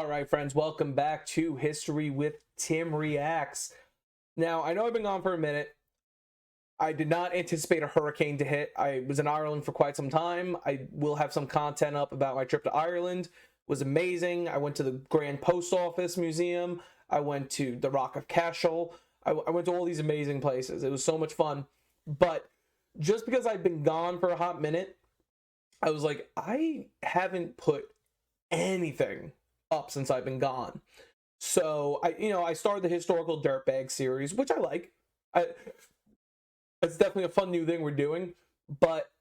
All right, friends, welcome back to History with Tim Reacts. Now, I know I've been gone for a minute. I did not anticipate a hurricane to hit. I was in Ireland for quite some time. I will have some content up about my trip to Ireland. It was amazing. I went to the Grand Post Office Museum. I went to the Rock of Cashel. I went to all these amazing places. It was so much fun. But just because I've been gone for a hot minute, I was like, I haven't put anything up since I've been gone. So I started the historical dirtbag series, which I like. It's definitely a fun new thing we're doing, but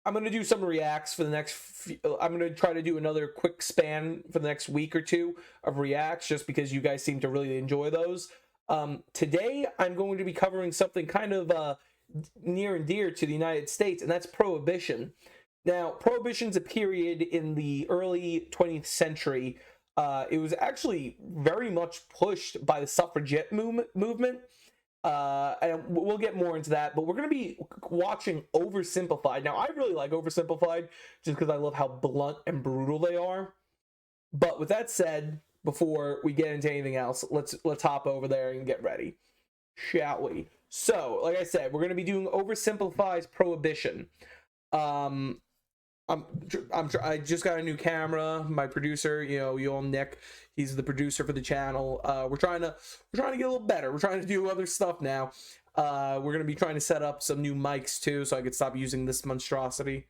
I'm going to do some reacts for the next I'm going to try to do another quick span for the next week or two of reacts, just because you guys seem to really enjoy those. Today, I'm going to be covering something kind of near and dear to the United States, and that's Prohibition. Now, Prohibition's a period in the early 20th century. It was actually very much pushed by the suffragette movement. And we'll get more into that, but we're going to be watching Oversimplified. Now, I really like Oversimplified just because I love how blunt and brutal they are. But with that said, before we get into anything else, let's hop over there and get ready, shall we? So, like I said, we're going to be doing Oversimplified's Prohibition. I just got a new camera. My producer, you all Nick, he's the producer for the channel. We're trying to get a little better. We're trying to do other stuff now. We're gonna be trying to set up some new mics too, so I could stop using this monstrosity.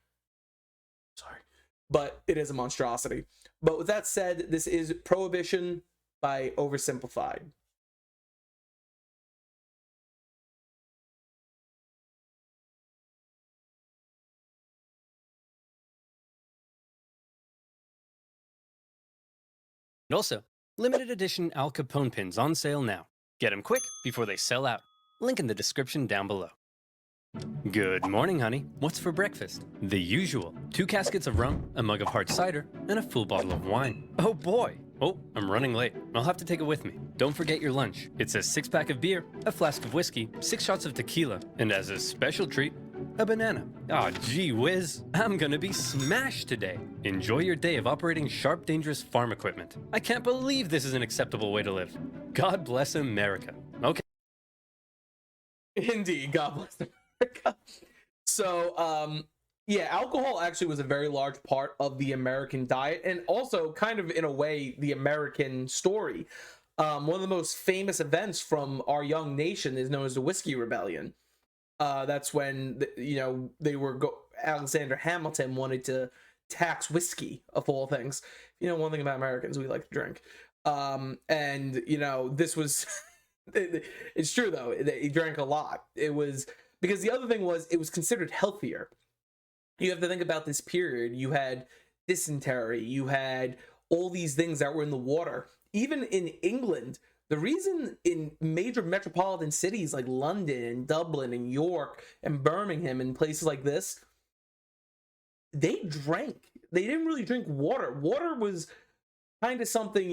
Sorry, but it is a monstrosity. But with that said, this is Prohibition by Oversimplified. And also, limited edition Al Capone pins on sale now. Get them quick before they sell out. Link in the description down below. Good morning, honey. What's for breakfast? The usual. 2 caskets of rum, a mug of hard cider, and a full bottle of wine. Oh boy! Oh, I'm running late. I'll have to take it with me. Don't forget your lunch. It's a 6-pack of beer, a flask of whiskey, 6 shots of tequila, and as a special treat, a banana. Aw, gee whiz. I'm gonna be smashed today. Enjoy your day of operating sharp, dangerous farm equipment. I can't believe this is an acceptable way to live. God bless America. Okay. Indeed, God bless America. So, yeah, alcohol actually was a very large part of the American diet, and also kind of in a way the American story. One of the most famous events from our young nation is known as the Whiskey Rebellion. That's when Alexander Hamilton wanted to tax whiskey, of all things. One thing about Americans, we like to drink. And this was it's true though, he drank a lot. It was because the other thing was it was considered healthier. You have to think about this period. You had dysentery, you had all these things that were in the water. Even in England, the reason in major metropolitan cities like London and Dublin and York and Birmingham and places like this, they drank. They didn't really drink water. Water was kind of something,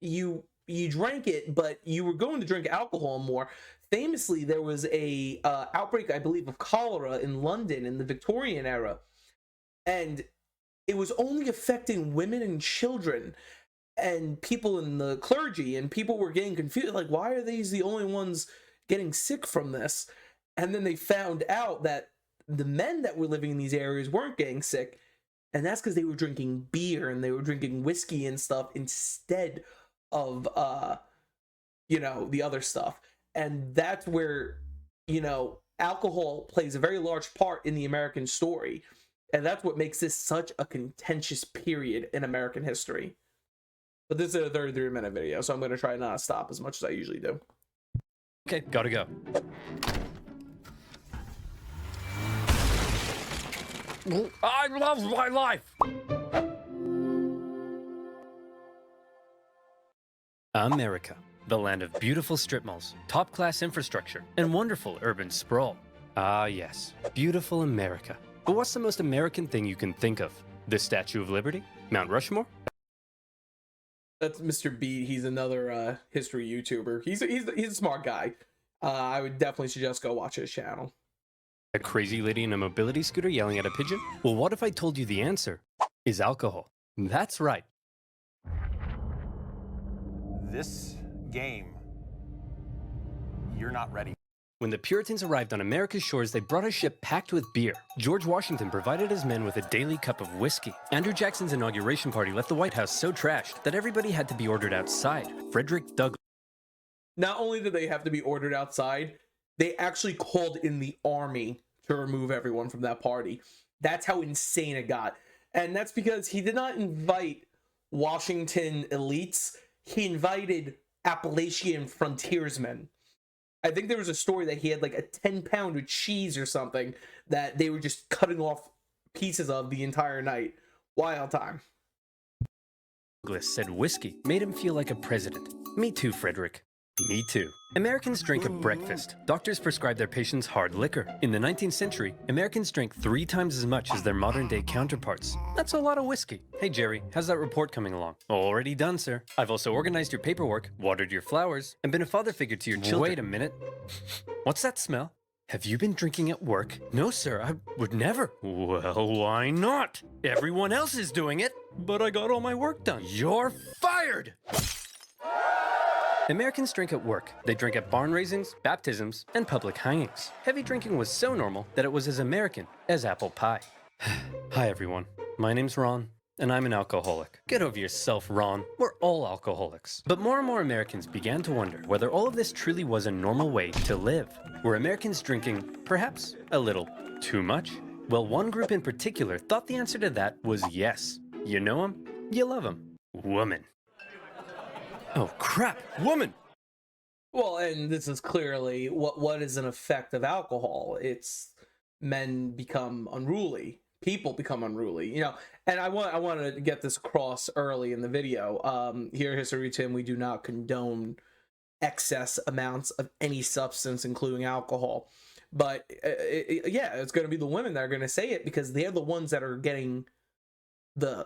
you drank it, but you were going to drink alcohol more. Famously, there was a outbreak, I believe, of cholera in London in the Victorian era, and it was only affecting women and children and people in the clergy, and people were getting confused, like, why are these the only ones getting sick from this? And then they found out that the men that were living in these areas weren't getting sick, and that's because they were drinking beer and they were drinking whiskey and stuff instead of the other stuff. And that's where alcohol plays a very large part in the American story, and that's what makes this such a contentious period in American history. But this is a 33-minute video, so I'm going to try not to stop as much as I usually do. Okay, gotta go. I love my life! America, the land of beautiful strip malls, top-class infrastructure, and wonderful urban sprawl. Ah yes, beautiful America. But what's the most American thing you can think of? The Statue of Liberty? Mount Rushmore? That's Mr. B. He's another history YouTuber. He's a smart guy. I would definitely suggest go watch his channel. A crazy lady in a mobility scooter yelling at a pigeon? Well, what if I told you the answer is alcohol? That's right. this game, you're not ready. When the Puritans arrived on America's shores, they brought a ship packed with beer. George Washington provided his men with a daily cup of whiskey. Andrew Jackson's inauguration party left the White House so trashed that everybody had to be ordered outside. Frederick Douglass. Not only did they have to be ordered outside, they actually called in the army to remove everyone from that party. That's how insane it got. And that's because he did not invite Washington elites. He invited Appalachian frontiersmen. I think there was a story that he had like a 10-pound of cheese or something that they were just cutting off pieces of the entire night. Wild time. Douglas said whiskey made him feel like a president. Me too, Frederick. Me too. Americans drink at breakfast. Doctors prescribe their patients hard liquor. In the 19th century, Americans drank 3 times as much as their modern-day counterparts. That's a lot of whiskey. Hey, Jerry, how's that report coming along? Already done, sir. I've also organized your paperwork, watered your flowers, and been a father figure to your children. Wait a minute. What's that smell? Have you been drinking at work? No, sir, I would never. Well, why not? Everyone else is doing it, but I got all my work done. You're fired! Americans drink at work. They drink at barn raisings, baptisms, and public hangings. Heavy drinking was so normal that it was as American as apple pie. Hi, everyone. My name's Ron, and I'm an alcoholic. Get over yourself, Ron. We're all alcoholics. But more and more Americans began to wonder whether all of this truly was a normal way to live. Were Americans drinking, perhaps, a little too much? Well, one group in particular thought the answer to that was yes. You know them, you love them. Woman. Oh, crap! Woman! Well, and this is clearly what is an effect of alcohol. It's men become unruly. People become unruly, you know. And I want to get this across early in the video. Here at History Tim, we do not condone excess amounts of any substance, including alcohol. But yeah, it's going to be the women that are going to say it because they're the ones that are getting the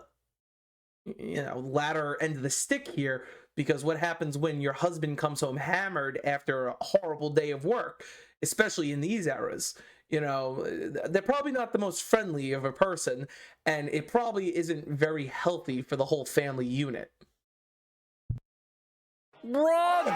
latter end of the stick here. Because what happens when your husband comes home hammered after a horrible day of work, especially in these eras? You know, they're probably not the most friendly of a person, and it probably isn't very healthy for the whole family unit. Wrong!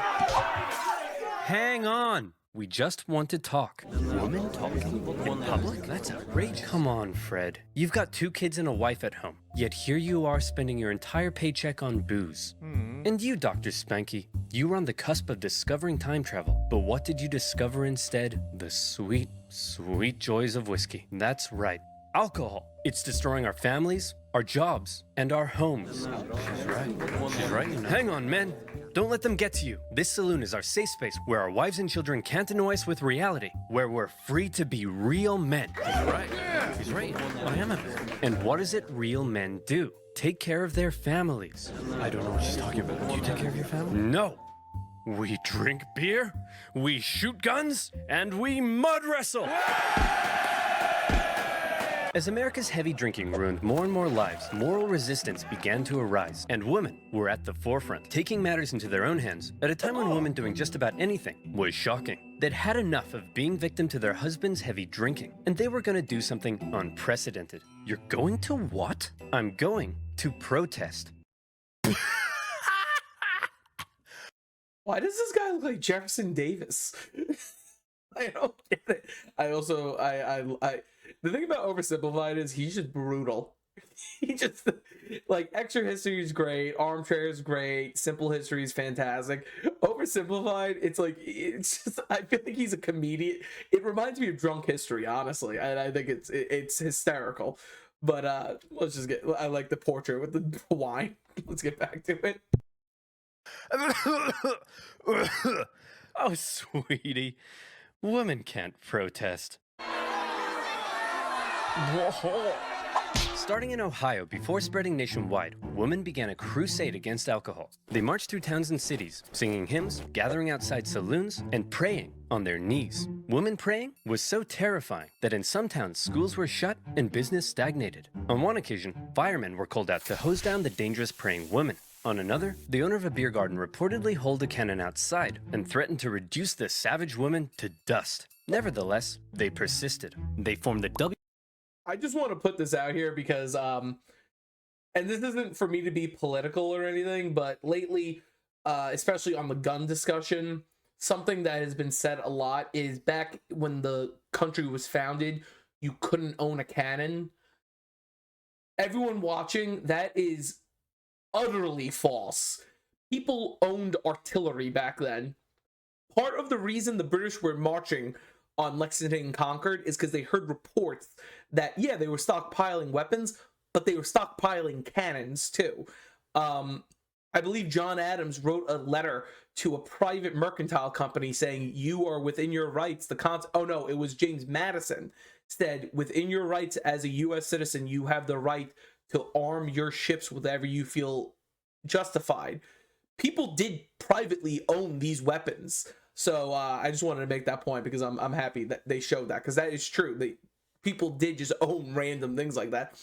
Hang on. We just want to talk. Woman talking in public? That's outrageous. Come on, Fred. You've got 2 kids and a wife at home. Yet here you are spending your entire paycheck on booze. And you, Dr. Spanky, you were on the cusp of discovering time travel. But what did you discover instead? The sweet, sweet joys of whiskey. That's right. Alcohol. It's destroying our families, our jobs, and our homes. She's right. She's right. Hang on, men. Don't let them get to you. This saloon is our safe space where our wives and children can't annoy us with reality, where we're free to be real men. She's right. She's right. I am a man. And what is it real men do? Take care of their families. I don't know what she's talking about. Do you take care of your family? No. We drink beer, we shoot guns, and we mud wrestle. As America's heavy drinking ruined more and more lives, moral resistance began to arise, and women were at the forefront, taking matters into their own hands at a time when women doing just about anything was shocking. They'd had enough of being victim to their husband's heavy drinking, and they were going to do something unprecedented. You're going to what? I'm going to protest. Why does this guy look like Jefferson Davis? I don't get it. I also, the thing about Oversimplified is he's just brutal. He just, like, Extra History is great, Armchair is great, Simple History is fantastic. Oversimplified, it's just, I feel like he's a comedian. It reminds me of Drunk History, honestly, and I think it's hysterical. But let's just I like the portrait with the wine. Let's get back to it. Oh, sweetie. Women can't protest. Starting in Ohio, before spreading nationwide, women began a crusade against alcohol. They marched through towns and cities, singing hymns, gathering outside saloons, and praying on their knees. Women praying was so terrifying that in some towns, schools were shut and business stagnated. On one occasion, firemen were called out to hose down the dangerous praying women. On another, the owner of a beer garden reportedly held a cannon outside and threatened to reduce the savage women to dust. Nevertheless, they persisted. They formed the I just want to put this out here because, and this isn't for me to be political or anything, but lately especially on the gun discussion, something that has been said a lot is back when the country was founded, you couldn't own a cannon. Everyone watching, that is utterly false. People owned artillery back then. Part of the reason the British were marching on Lexington and Concord is because they heard reports that, yeah, they were stockpiling weapons, but they were stockpiling cannons too. I believe John Adams wrote a letter to a private mercantile company saying, you are within your rights. Oh no, it was James Madison said, within your rights as a U.S. citizen, you have the right to arm your ships whatever you feel justified. People did privately own these weapons. So I just wanted to make that point because I'm happy that they showed that, because that is true. People did just own random things like that.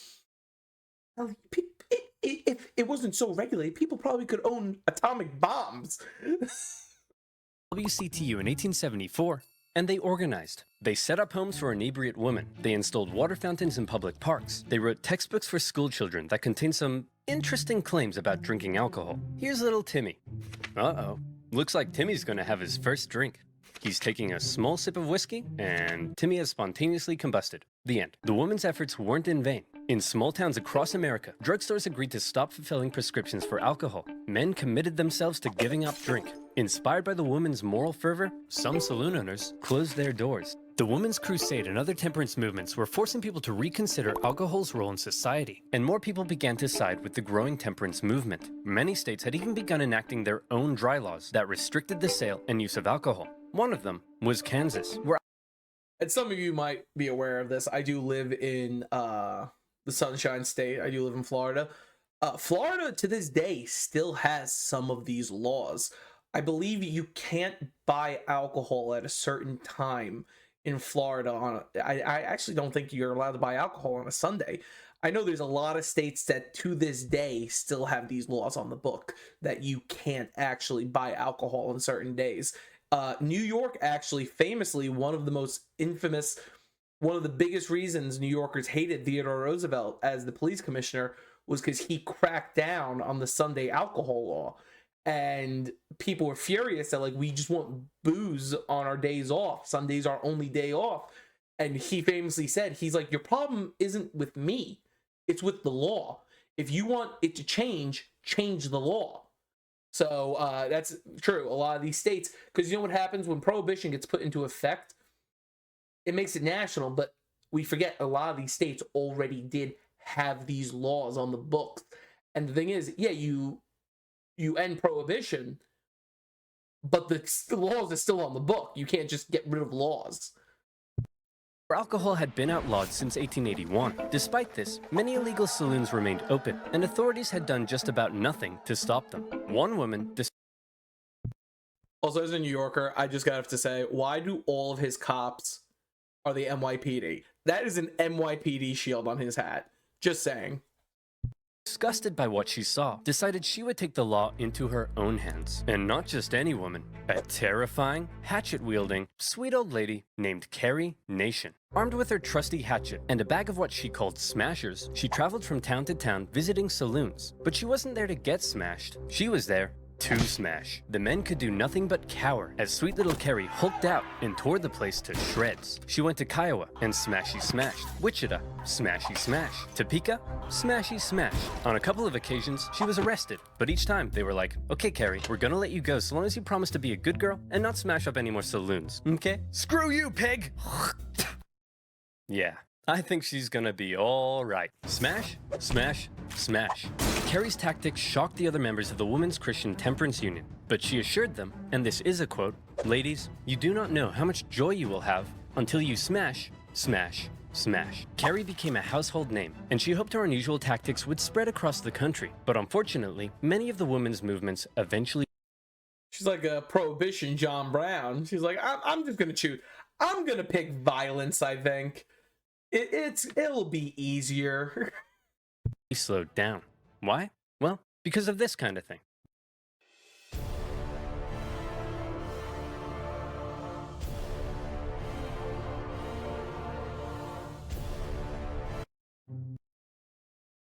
If it wasn't so regulated, people probably could own atomic bombs. WCTU in 1874, and they organized. They set up homes for inebriate women. They installed water fountains in public parks. They wrote textbooks for school children that contained some interesting claims about drinking alcohol. Here's little Timmy. Uh-oh. Looks like Timmy's gonna have his first drink. He's taking a small sip of whiskey, and Timmy has spontaneously combusted. The end. The woman's efforts weren't in vain. In small towns across America, drugstores agreed to stop fulfilling prescriptions for alcohol. Men committed themselves to giving up drink. Inspired by the woman's moral fervor, some saloon owners closed their doors. The Women's Crusade and other temperance movements were forcing people to reconsider alcohol's role in society, and more people began to side with the growing temperance movement. Many states had even begun enacting their own dry laws that restricted the sale and use of alcohol. One of them was Kansas, where... And some of you might be aware of this. I do live in the Sunshine State. I do live in Florida. Florida, to this day, still has some of these laws. I believe you can't buy alcohol at a certain time in Florida. I actually don't think you're allowed to buy alcohol on a Sunday. I know there's a lot of states that to this day still have these laws on the book that you can't actually buy alcohol on certain days. New York, actually, famously, one of the biggest reasons New Yorkers hated Theodore Roosevelt as the police commissioner was because he cracked down on the Sunday alcohol law. And people were furious that, like, we just want booze on our days off. Sunday's our only day off. And he famously said, he's like, your problem isn't with me. It's with the law. If you want it to change the law. So that's true. A lot of these states, because you know what happens when Prohibition gets put into effect? It makes it national, but we forget a lot of these states already did have these laws on the books. And the thing is, yeah, you end Prohibition, but the laws are still on the book. You can't just get rid of laws. Alcohol had been outlawed since 1881. Despite this, many illegal saloons remained open, and authorities had done just about nothing to stop them. One woman... Also, as a New Yorker, I just gotta have to say, why do all of his cops are the NYPD? That is an NYPD shield on his hat. Just saying. Disgusted by what she saw, decided she would take the law into her own hands. And not just any woman, a terrifying, hatchet-wielding, sweet old lady named Carrie Nation. Armed with her trusty hatchet and a bag of what she called smashers, she traveled from town to town visiting saloons. But she wasn't there to get smashed. She was there to smash. The men could do nothing but cower as sweet little Carrie hulked out and tore the place to shreds. She went to Kiowa and smashy smashed. Wichita, smashy smash. Topeka, smashy smash. On a couple of occasions, she was arrested, but each time they were like, okay, Carrie, we're gonna let you go so long as you promise to be a good girl and not smash up any more saloons, okay? Screw you, pig! Yeah, I think she's gonna be all right. Smash, smash, smash. Carrie's tactics shocked the other members of the Women's Christian Temperance Union, but she assured them, and this is a quote, "Ladies, you do not know how much joy you will have until you smash, smash, smash." Carrie became a household name, and she hoped her unusual tactics would spread across the country. But unfortunately, many of the women's movements eventually... She's like a Prohibition John Brown. She's like, I'm just gonna choose. I'm gonna pick violence, I think. It'll be easier. slowed down. Why? Well, because of this kind of thing.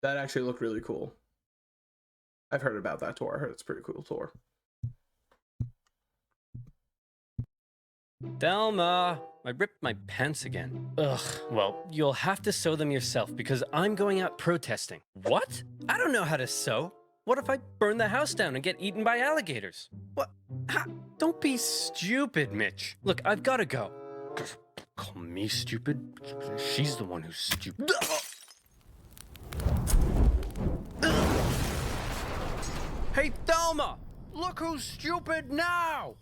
That actually looked really cool. I've heard about that tour. I heard it's a pretty cool tour. Thelma, I ripped my pants again. Ugh, well, you'll have to sew them yourself because I'm going out protesting. What? I don't know how to sew. What if I burn the house down and get eaten by alligators? What? Ha! Don't be stupid, Mitch. Look, I've gotta go. Call me stupid? She's the one who's stupid. Hey, Thelma! Look who's stupid now!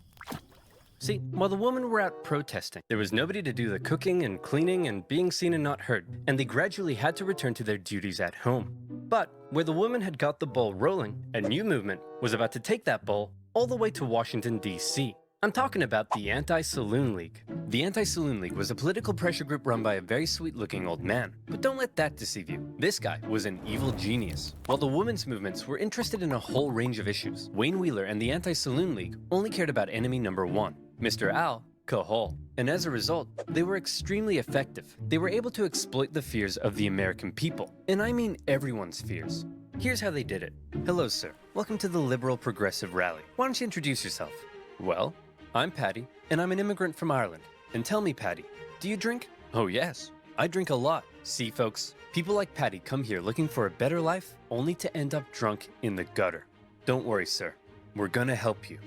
See, while the women were out protesting, there was nobody to do the cooking and cleaning and being seen and not heard, and they gradually had to return to their duties at home. But where the women had got the ball rolling, a new movement was about to take that ball all the way to Washington, D.C. I'm talking about the Anti-Saloon League. The Anti-Saloon League was a political pressure group run by a very sweet-looking old man. But don't let that deceive you. This guy was an evil genius. While the women's movements were interested in a whole range of issues, Wayne Wheeler and the Anti-Saloon League only cared about enemy number one, Mr. Alcohol. And as a result, they were extremely effective. They were able to exploit the fears of the American people. And I mean everyone's fears. Here's how they did it. Hello, sir. Welcome to the Liberal Progressive Rally. Why don't you introduce yourself? Well, I'm Patty, and I'm an immigrant from Ireland. And tell me, Patty, do you drink? Oh yes, I drink a lot. See, folks, people like Patty come here looking for a better life, only to end up drunk in the gutter. Don't worry, sir. We're gonna help you.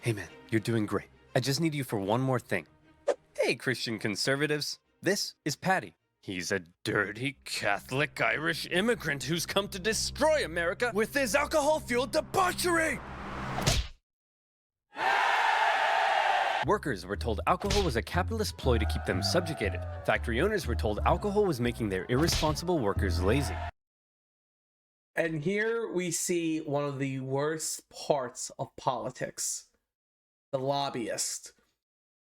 Hey man, you're doing great. I just need you for one more thing. Hey, Christian conservatives. This is Patty. He's a dirty Catholic Irish immigrant who's come to destroy America with his alcohol-fueled debauchery! Workers were told alcohol was a capitalist ploy to keep them subjugated. Factory owners were told alcohol was making their irresponsible workers lazy. And here we see one of the worst parts of politics. The lobbyist.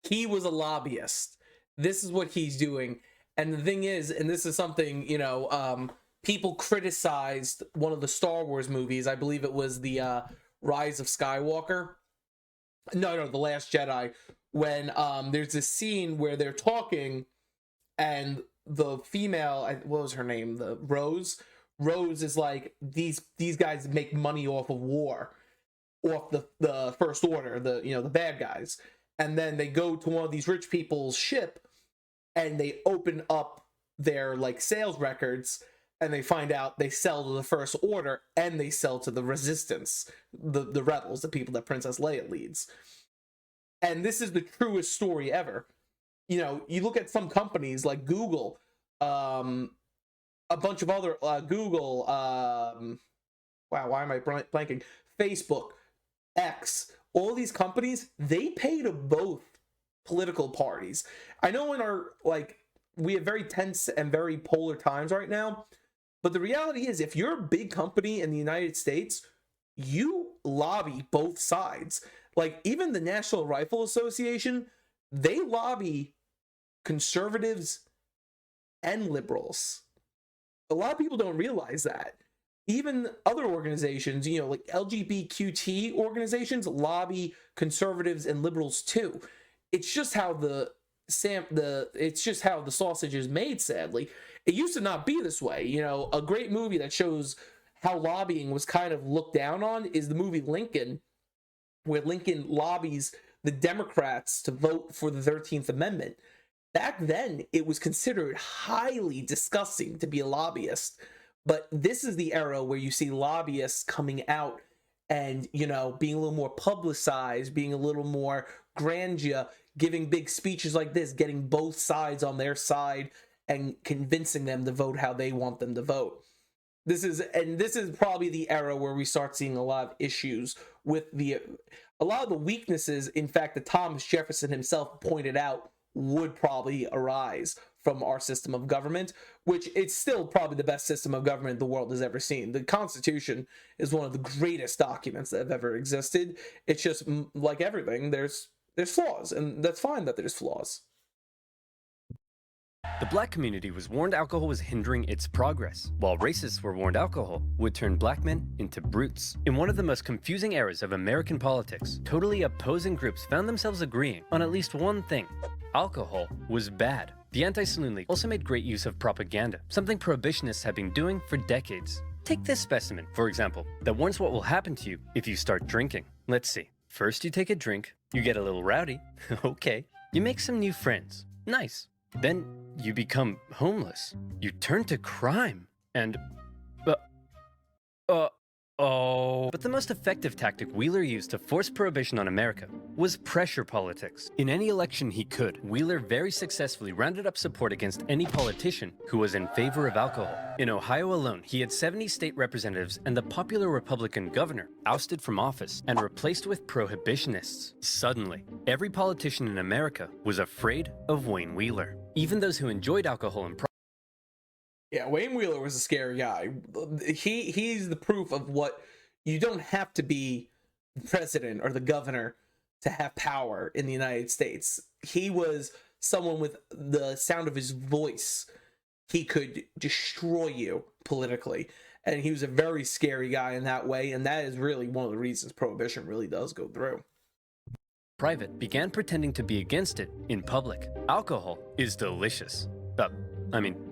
He was a lobbyist. This is what he's doing. And the thing is, and this is something, people criticized one of the Star Wars movies. I believe it was the Rise of Skywalker. No, The Last Jedi, when there's this scene where they're talking and the female, what was her name? The Rose is like, these guys make money off of war, off the First Order, the bad guys. And then they go to one of these rich people's ship and they open up their like sales records and they find out they sell to the First Order and they sell to the Resistance, the rebels, the people that Princess Leia leads. And this is the truest story ever. You look at some companies like Google, a bunch of other, Google, wow, why am I blanking? Facebook, X, all these companies, they pay to both political parties. I know we have very tense and very polar times right now, but the reality is, if you're a big company in the United States, you lobby both sides. Like, even the National Rifle Association, they lobby conservatives and liberals. A lot of people don't realize that. Even other organizations, like LGBTQT organizations, lobby conservatives and liberals too. It's just how the sausage is made, sadly. It used to not be this way. A great movie that shows how lobbying was kind of looked down on is the movie Lincoln, where Lincoln lobbies the Democrats to vote for the 13th Amendment. Back then, it was considered highly disgusting to be a lobbyist. But this is the era where you see lobbyists coming out and, being a little more publicized, being a little more grandeur, giving big speeches like this, getting both sides on their side and convincing them to vote how they want them to vote. This is probably the era where we start seeing a lot of issues with a lot of the weaknesses, in fact, that Thomas Jefferson himself pointed out would probably arise from our system of government, which it's still probably the best system of government the world has ever seen. The Constitution is one of the greatest documents that have ever existed. It's just like everything, there's flaws, and that's fine that there's flaws. The black community was warned alcohol was hindering its progress, while racists were warned alcohol would turn black men into brutes. In one of the most confusing eras of American politics, totally opposing groups found themselves agreeing on at least one thing: alcohol was bad. The Anti-Saloon League also made great use of propaganda, something prohibitionists have been doing for decades. Take this specimen, for example, that warns what will happen to you if you start drinking. Let's see. First you take a drink, You get a little rowdy. Okay. You make some new friends. Nice. Then you become homeless. You turn to crime. And... But the most effective tactic Wheeler used to force prohibition on America was pressure politics. In any election he could, Wheeler very successfully rounded up support against any politician who was in favor of alcohol. In Ohio alone, he had 70 state representatives and the popular Republican governor ousted from office and replaced with prohibitionists. Suddenly, every politician in America was afraid of Wayne Wheeler. Even those who enjoyed alcohol and Yeah, Wayne Wheeler was a scary guy. He's the proof of what you don't have to be the president or the governor to have power in the United States. He was someone with the sound of his voice. He could destroy you politically. And he was a very scary guy in that way. And that is really one of the reasons Prohibition really does go through. private began pretending to be against it in public. Alcohol is delicious.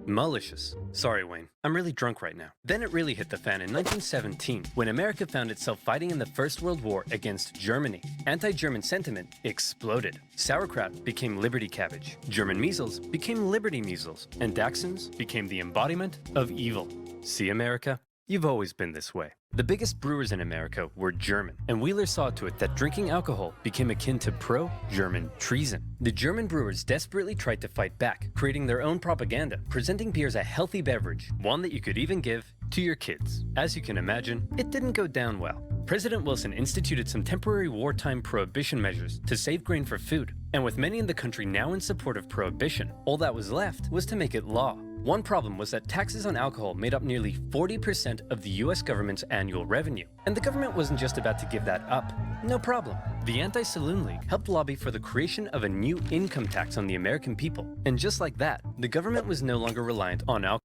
Malicious. Sorry, Wayne. I'm really drunk right now. Then it really hit the fan in 1917, when America found itself fighting in the First World War against Germany. Anti-German sentiment exploded. Sauerkraut became Liberty cabbage. German measles became Liberty measles. And Dachshunds became the embodiment of evil. See, America? You've always been this way. The biggest brewers in America were German, and Wheeler saw to it that drinking alcohol became akin to pro-German treason. The German brewers desperately tried to fight back, creating their own propaganda, presenting beer as a healthy beverage, one that you could even give to your kids. As you can imagine, it didn't go down well. President Wilson instituted some temporary wartime prohibition measures to save grain for food, and with many in the country now in support of prohibition, all that was left was to make it law. One problem was that taxes on alcohol made up nearly 40% of the US government's annual revenue, and the government wasn't just about to give that up. No problem. The Anti-Saloon League helped lobby for the creation of a new income tax on the American people, and just like that, the government was no longer reliant on alcohol.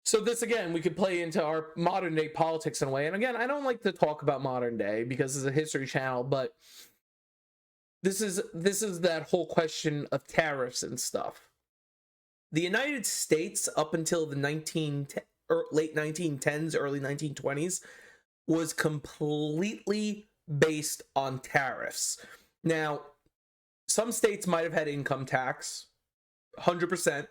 So this, again, we could play into our modern day politics in a way. And again, I don't like to talk about modern day because it's a history channel, but this is that whole question of tariffs and stuff. The United States, up until the late 1910s, early 1920s, was completely based on tariffs. Now, some states might have had income tax, 100%,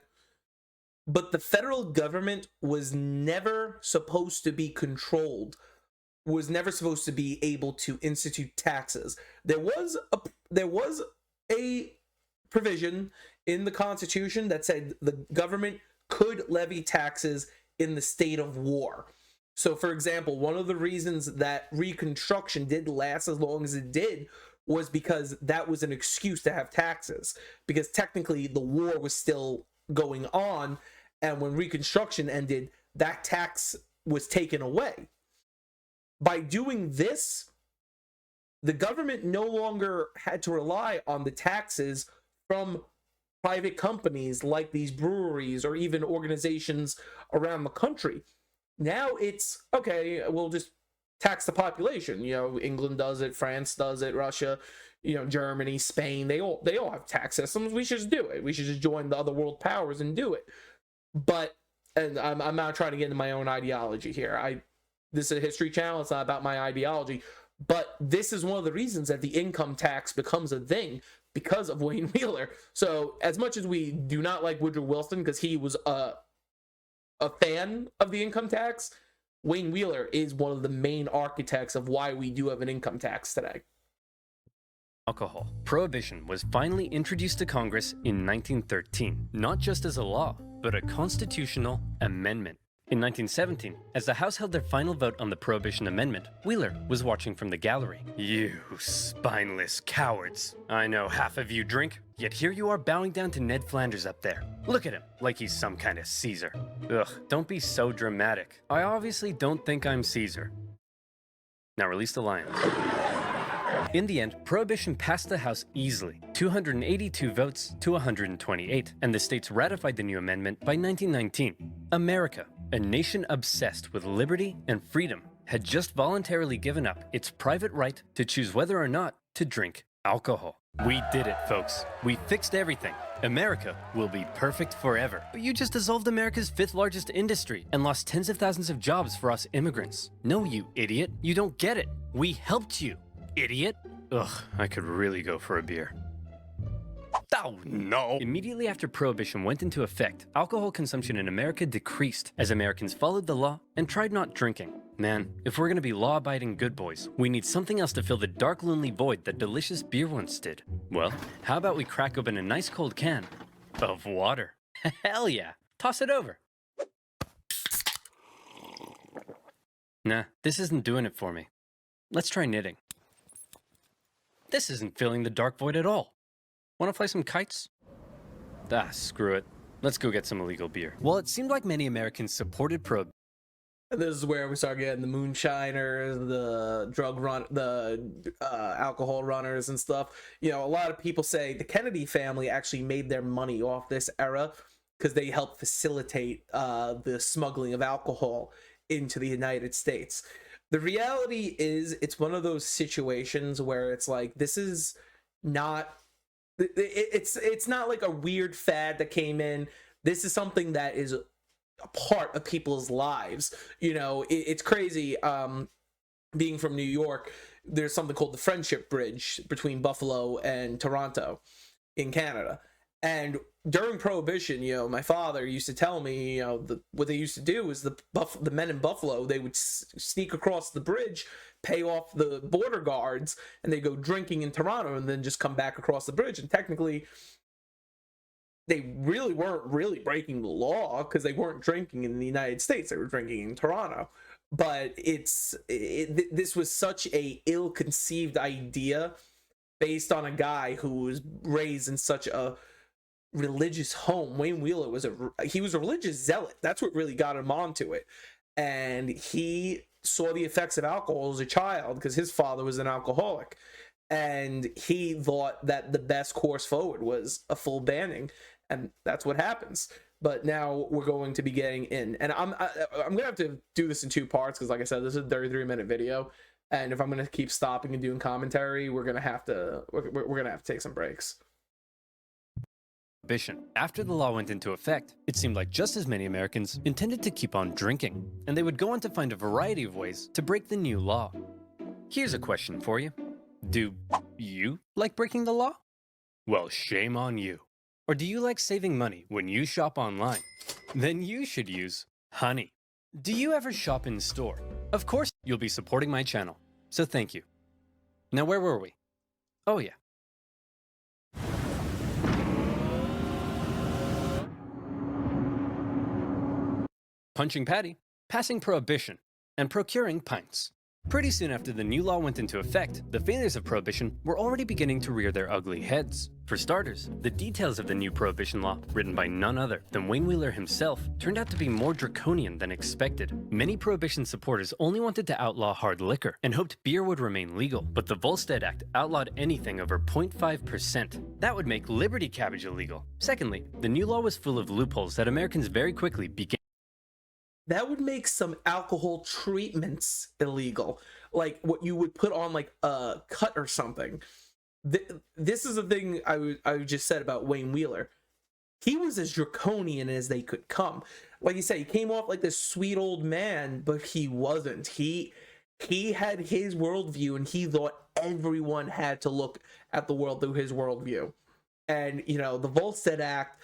but the federal government was never supposed to be controlled, was never supposed to be able to institute taxes. There was a provision in the Constitution that said the government could levy taxes in the state of war. So, for example, one of the reasons that Reconstruction did last as long as it did was because that was an excuse to have taxes, because technically the war was still going on, and when Reconstruction ended, that tax was taken away. By doing this, the government no longer had to rely on the taxes from private companies like these breweries or even organizations around the country. Now it's, okay, we'll just tax the population. You know, England does it, France does it, Russia, Germany, Spain, they all have tax systems. We should just do it. We should just join the other world powers and do it. But, and I'm not trying to get into my own ideology here. This is a history channel. It's not about my ideology. But this is one of the reasons that the income tax becomes a thing, because of Wayne Wheeler. So as much as we do not like Woodrow Wilson because he was a fan of the income tax, Wayne Wheeler is one of the main architects of why we do have an income tax today. Alcohol. Prohibition was finally introduced to Congress in 1913, not just as a law, but a constitutional amendment. In 1917, as the House held their final vote on the Prohibition Amendment, Wheeler was watching from the gallery. You spineless cowards. I know half of you drink, yet here you are bowing down to Ned Flanders up there. Look at him, like he's some kind of Caesar. Ugh, don't be so dramatic. I obviously don't think I'm Caesar. Now release the lions. In the end, Prohibition passed the House easily, 282 votes to 128, and the states ratified the new amendment by 1919. America, a nation obsessed with liberty and freedom, had just voluntarily given up its private right to choose whether or not to drink alcohol. We did it, folks. We fixed everything. America will be perfect forever. But you just dissolved America's 5th largest industry and lost tens of thousands of jobs for us immigrants. No, you idiot. You don't get it. We helped you, idiot. Ugh, I could really go for a beer. Oh, no! Immediately after Prohibition went into effect, alcohol consumption in America decreased as Americans followed the law and tried not drinking. Man, if we're gonna be law-abiding good boys, we need something else to fill the dark, lonely void that delicious beer once did. Well, how about we crack open a nice cold can of water? Hell yeah! Toss it over. Nah, this isn't doing it for me. Let's try knitting. This isn't filling the dark void at all. Want to play some kites? Ah, screw it. Let's go get some illegal beer. While it seemed like many Americans supported Prohibition, This is where we start getting the moonshiners, the alcohol runners and stuff. You know, a lot of people say the Kennedy family actually made their money off this era because they helped facilitate the smuggling of alcohol into the United States. The reality is, it's one of those situations where it's like, this is not, it's not like a weird fad that came in. This is something that is a part of people's lives. You know, it's crazy. Being from New York, there's something called the Friendship Bridge between Buffalo and Toronto in Canada. And during Prohibition, you know, my father used to tell me, you know, what they used to do is the men in Buffalo, they would sneak across the bridge, pay off the border guards, and they go drinking in Toronto and then just come back across the bridge. And technically, they really weren't really breaking the law because they weren't drinking in the United States. They were drinking in Toronto. But this was such a ill-conceived idea based on a guy who was raised in such a religious home. Wayne Wheeler was a religious zealot. That's what really got him onto it. And he saw the effects of alcohol as a child because his father was an alcoholic. And he thought that the best course forward was a full banning. And that's what happens. But now we're going to be getting in. And I'm going to have to do this in two parts because, like I said, this is a 33-minute video. And if I'm going to keep stopping and doing commentary, we're going to have to take some breaks. Prohibition. After the law went into effect, it seemed like just as many Americans intended to keep on drinking, and they would go on to find a variety of ways to break the new law. Here's a question for you. Do you like breaking the law? Well, shame on you. Or do you like saving money when you shop online? Then you should use Honey. Do you ever shop in store? Of course, you'll be supporting my channel, so thank you. Now, where were we? Oh yeah. Punching Patty, passing Prohibition, and procuring pints. Pretty soon after the new law went into effect, the failures of Prohibition were already beginning to rear their ugly heads. For starters, the details of the new Prohibition law, written by none other than Wayne Wheeler himself, turned out to be more draconian than expected. Many Prohibition supporters only wanted to outlaw hard liquor and hoped beer would remain legal, but the Volstead Act outlawed anything over 0.5%. That would make Liberty Cabbage illegal. Secondly, the new law was full of loopholes that Americans very quickly began. That would make some alcohol treatments illegal, like what you would put on like a cut or something. This is the thing I just said about Wayne Wheeler. He was as draconian as they could come. Like you said, he came off like this sweet old man, but he wasn't. He had his worldview, and he thought everyone had to look at the world through his worldview. And, you know, the Volstead Act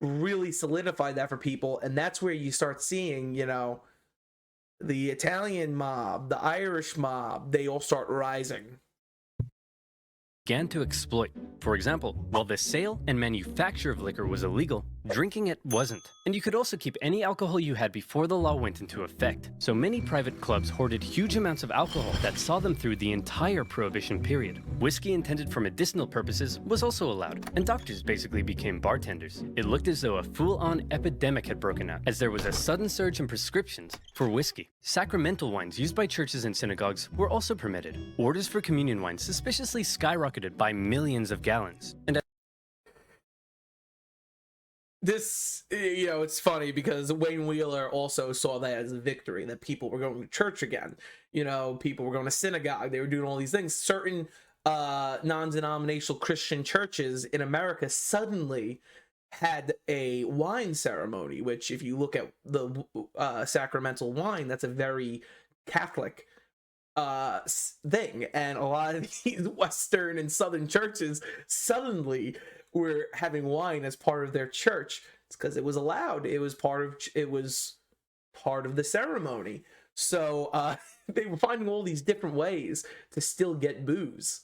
really solidified that for people, and that's where you start seeing, you know, the Italian mob, the Irish mob, they all start rising. Began to exploit. For example, while the sale and manufacture of liquor was illegal, drinking it wasn't. And you could also keep any alcohol you had before the law went into effect. So many private clubs hoarded huge amounts of alcohol that saw them through the entire Prohibition period. Whiskey intended for medicinal purposes was also allowed, and doctors basically became bartenders. It looked as though a full-on epidemic had broken out, as there was a sudden surge in prescriptions for whiskey. Sacramental wines used by churches and synagogues were also permitted. Orders for communion wine suspiciously skyrocketed by millions of gallons. And This, you know, it's funny because Wayne Wheeler also saw that as a victory, that people were going to church again. You know, people were going to synagogue. They were doing all these things. Certain non-denominational Christian churches in America suddenly had a wine ceremony, which if you look at the sacramental wine, that's a very Catholic thing, and a lot of these Western and Southern churches suddenly were having wine as part of their church. It's because it was allowed. It was part of the ceremony. So they were finding all these different ways to still get booze.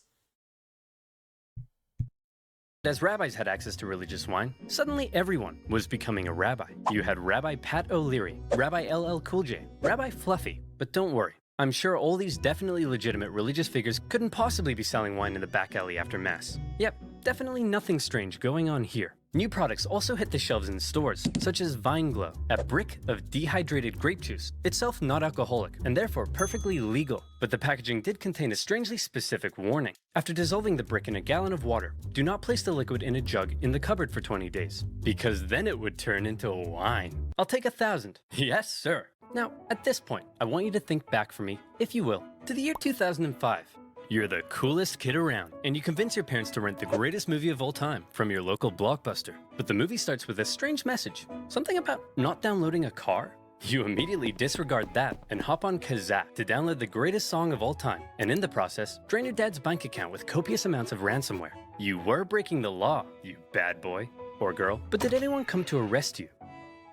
As rabbis had access to religious wine, suddenly everyone was becoming a rabbi. You had Rabbi Pat O'Leary, Rabbi LL Cool J, Rabbi Fluffy. But don't worry, I'm sure all these definitely legitimate religious figures couldn't possibly be selling wine in the back alley after Mass. Yep, definitely nothing strange going on here. New products also hit the shelves in stores, such as Vine Glow, a brick of dehydrated grape juice, itself not alcoholic, and therefore perfectly legal. But the packaging did contain a strangely specific warning. After dissolving the brick in a gallon of water, do not place the liquid in a jug in the cupboard for 20 days, because then it would turn into wine. I'll take 1,000. Yes, sir. Now, at this point, I want you to think back for me, if you will, to the year 2005. You're the coolest kid around, and you convince your parents to rent the greatest movie of all time from your local Blockbuster. But the movie starts with a strange message. Something about not downloading a car? You immediately disregard that and hop on Kazaa to download the greatest song of all time, and in the process, drain your dad's bank account with copious amounts of ransomware. You were breaking the law, you bad boy or girl, but did anyone come to arrest you?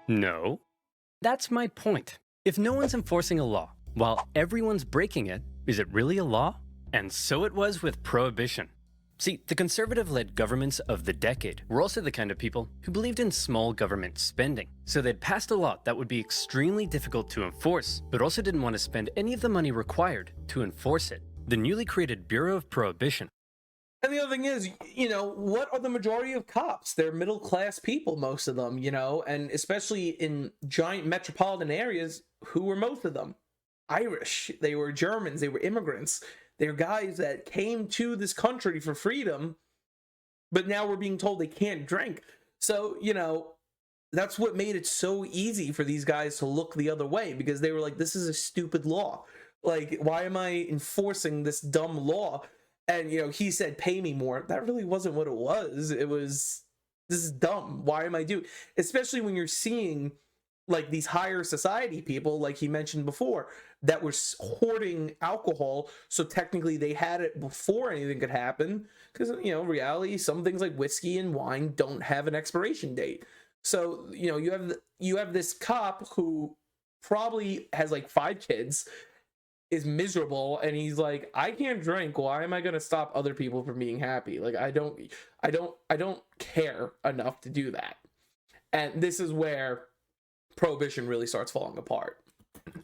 No. That's my point. If no one's enforcing a law, while everyone's breaking it, is it really a law? And so it was with Prohibition. See, the conservative-led governments of the decade were also the kind of people who believed in small government spending. So they'd passed a law that would be extremely difficult to enforce, but also didn't want to spend any of the money required to enforce it. The newly created Bureau of Prohibition. And the other thing is, what are the majority of cops? They're middle-class people, most of them, and especially in giant metropolitan areas, who were most of them? Irish. They were Germans. They were immigrants. They're guys that came to this country for freedom, but now we're being told they can't drink. So, that's what made it so easy for these guys to look the other way, because they were like, this is a stupid law. Like, why am I enforcing this dumb law? And, he said, pay me more. That really wasn't what it was. It was, this is dumb. Why am I doing? Especially when you're seeing like these higher society people, like he mentioned before, that were hoarding alcohol, so technically they had it before anything could happen, because reality, some things like whiskey and wine don't have an expiration date. So you have this cop who probably has like 5 kids, is miserable, and he's like, I can't drink, why am I going to stop other people from being happy? Like, I don't care enough to do that. And this is where Prohibition really starts falling apart.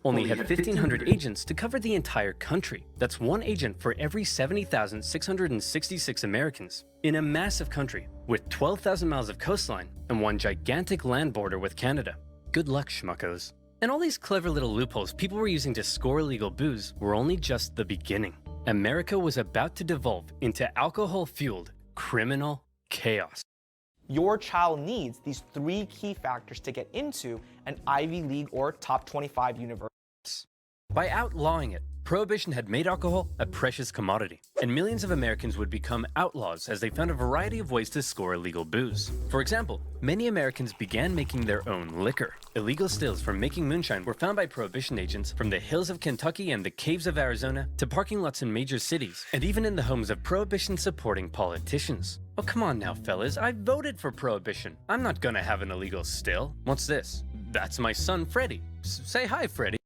Only had 1,500 agents to cover the entire country. That's one agent for every 70,666 Americans. In a massive country with 12,000 miles of coastline and one gigantic land border with Canada. Good luck, schmuckos. And all these clever little loopholes people were using to score illegal booze were only just the beginning. America was about to devolve into alcohol-fueled criminal chaos. Your child needs these 3 key factors to get into an Ivy League or top 25 university. By outlawing it, Prohibition had made alcohol a precious commodity, and millions of Americans would become outlaws as they found a variety of ways to score illegal booze. For example, many Americans began making their own liquor. Illegal stills from making moonshine were found by Prohibition agents from the hills of Kentucky and the caves of Arizona to parking lots in major cities, and even in the homes of Prohibition-supporting politicians. Oh, come on now, fellas, I voted for Prohibition. I'm not gonna have an illegal still. What's this? That's my son, Freddie. Say hi, Freddie.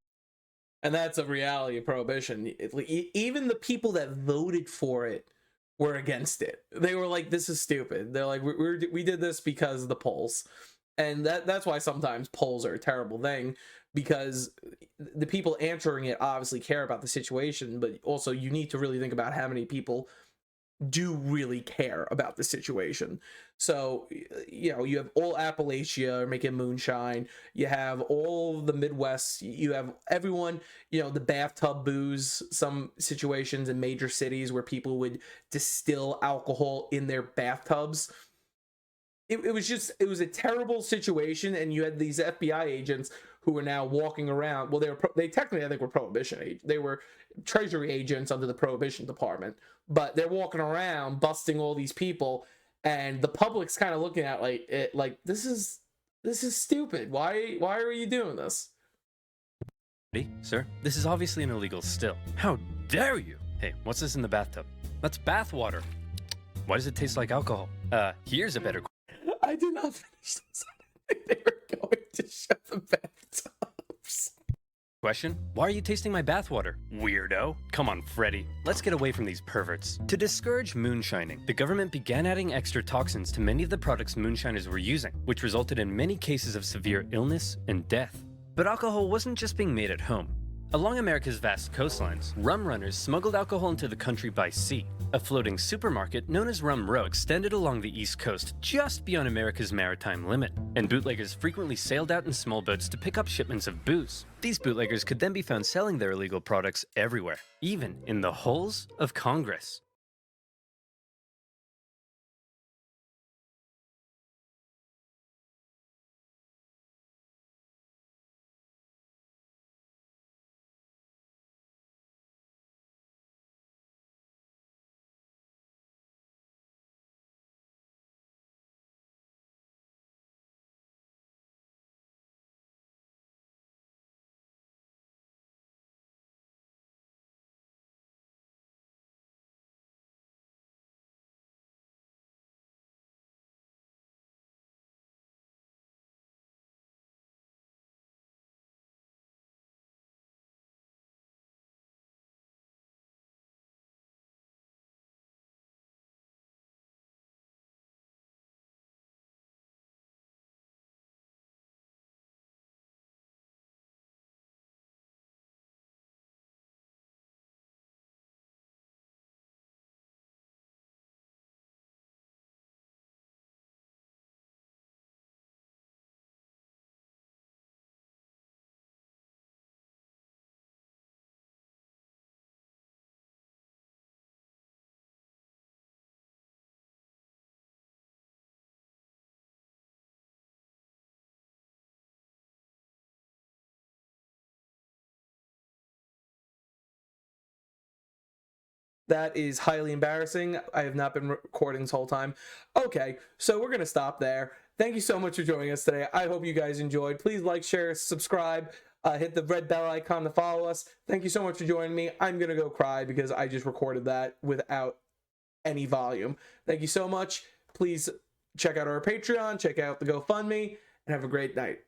And that's a reality of Prohibition. Even the people that voted for it were against it. They were like, this is stupid. They're like, we did this because of the polls. And that's why sometimes polls are a terrible thing, because the people answering it obviously care about the situation, but also you need to really think about how many people do really care about the situation. So you have all Appalachia making moonshine, you have all the Midwest, you have everyone, the bathtub booze, some situations in major cities where people would distill alcohol in their bathtubs. It was a terrible situation, and you had these FBI agents who were now walking around. Well, they technically, I think, were Prohibition agents. They were Treasury agents under the Prohibition Department, but they're walking around busting all these people, and the public's kind of looking at like this is stupid. Why are you doing this? Sir, this is obviously an illegal still. How dare you? Hey, what's this in the bathtub? That's bath water. Why does it taste like alcohol? Here's a better I did not finish this. I didn't think they were going to show the bathtubs. question. Why are you tasting my bathwater? Weirdo. Come on, Freddy. Let's get away from these perverts. To discourage moonshining, the government began adding extra toxins to many of the products moonshiners were using, which resulted in many cases of severe illness and death. But alcohol wasn't just being made at home. Along America's vast coastlines, rum runners smuggled alcohol into the country by sea. A floating supermarket known as Rum Row extended along the east coast just beyond America's maritime limit, and bootleggers frequently sailed out in small boats to pick up shipments of booze. These bootleggers could then be found selling their illegal products everywhere, even in the halls of Congress. That is highly embarrassing. I have not been recording this whole time. Okay, so we're going to stop there. Thank you so much for joining us today. I hope you guys enjoyed. Please like, share, subscribe, hit the red bell icon to follow us. Thank you so much for joining me. I'm going to go cry because I just recorded that without any volume. Thank you so much. Please check out our Patreon, check out the GoFundMe, and have a great night.